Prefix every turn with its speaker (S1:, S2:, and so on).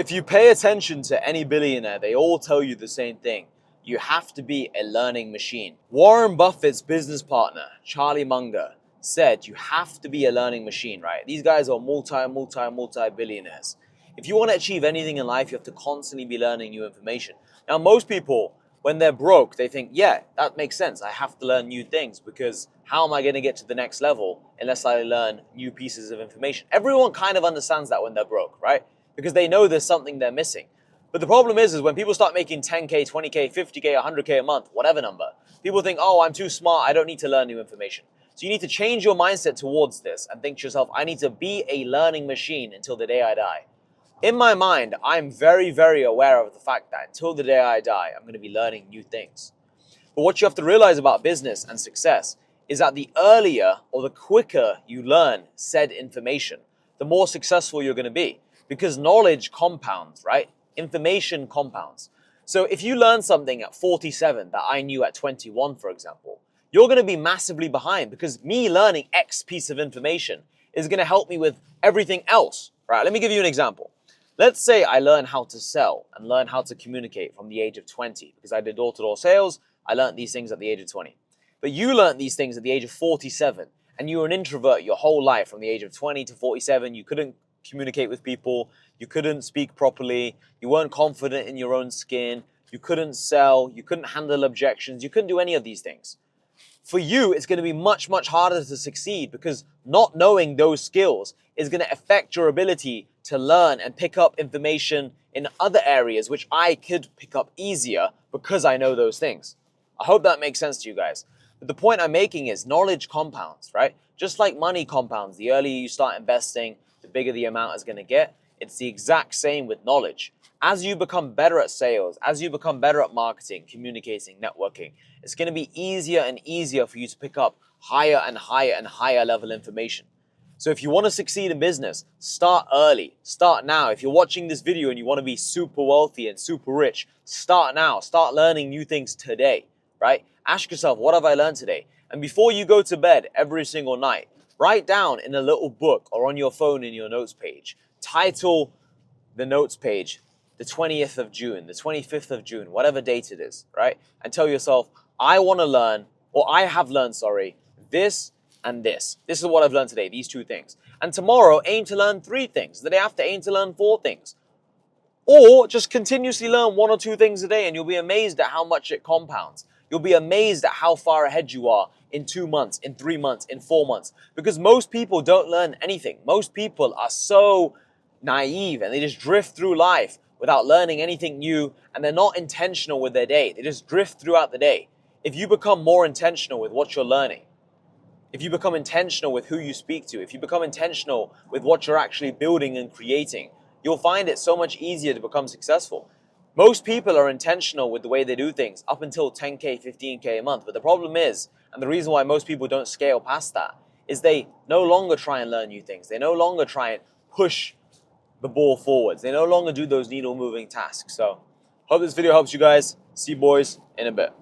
S1: If you pay attention to any billionaire, they all tell you the same thing. You have to be a learning machine. Warren Buffett's business partner, Charlie Munger, said you have to be a learning machine, right? These guys are multi billionaires. If you want to achieve anything in life, you have to constantly be learning new information. Now, most people, when they're broke, they think, yeah, that makes sense. I have to learn new things because how am I going to get to the next level unless I learn new pieces of information? Everyone kind of understands that when they're broke, right? Because they know there's something they're missing. But the problem is when people start making 10K, 20K, 50K, 100K a month, whatever number, people think, oh, I'm too smart, I don't need to learn new information. So you need to change your mindset towards this and think to yourself, I need to be a learning machine until the day I die. In my mind, I'm very aware of the fact that until the day I die, I'm going to be learning new things. But what you have to realize about business and success is that the earlier or the quicker you learn said information, the more successful you're going to be. Because knowledge compounds, right? Information compounds. So if you learn something at 47 that I knew at 21, for example, you're going to be massively behind because me learning X piece of information is going to help me with everything else, right? Let me give you an example. Let's say I learn how to sell and learn how to communicate from the age of 20 because I did door-to-door sales. I learned these things at the age of 20. But you learned these things at the age of 47 and you were an introvert your whole life from the age of 20 to 47. You couldn't communicate with people, you couldn't speak properly, you weren't confident in your own skin, you couldn't sell, you couldn't handle objections, you couldn't do any of these things. For you, it's going to be much harder to succeed because not knowing those skills is going to affect your ability to learn and pick up information in other areas which I could pick up easier because I know those things. I hope that makes sense to you guys. But the point I'm making is knowledge compounds, right? Just like money compounds, the earlier you start investing, the bigger the amount is going to get. It's the exact same with knowledge. As you become better at sales, as you become better at marketing, communicating, networking, it's going to be easier and easier for you to pick up higher and higher level information. So if you want to succeed in business, start early, start now. If you're watching this video and you want to be super wealthy and super rich, start now, start learning new things today, right? Ask yourself, what have I learned today? And before you go to bed every single night, write down in a little book or on your phone in your notes page, title the notes page, the 20th of June, the 25th of June, whatever date it is, right? And tell yourself, I want to learn, or I have learned, this and this. This is what I've learned today, these two things. And tomorrow, aim to learn 3 things. The day after, aim to learn 4 things. Or just continuously learn 1 or 2 things a day and you'll be amazed at how much it compounds. You'll be amazed at how far ahead you are in 2 months, in 3 months, in 4 months. Because most people don't learn anything. Most people are so naive and they just drift through life without learning anything new, and they're not intentional with their day. They just drift throughout the day. If you become more intentional with what you're learning, if you become intentional with who you speak to, if you become intentional with what you're actually building and creating, you'll find it so much easier to become successful. Most people are intentional with the way they do things up until 10K, 15K a month. But the problem is, and the reason why most people don't scale past that, is they no longer try and learn new things. They no longer try and push the ball forwards. They no longer do those needle moving tasks. So hope this video helps you guys. See you boys in a bit.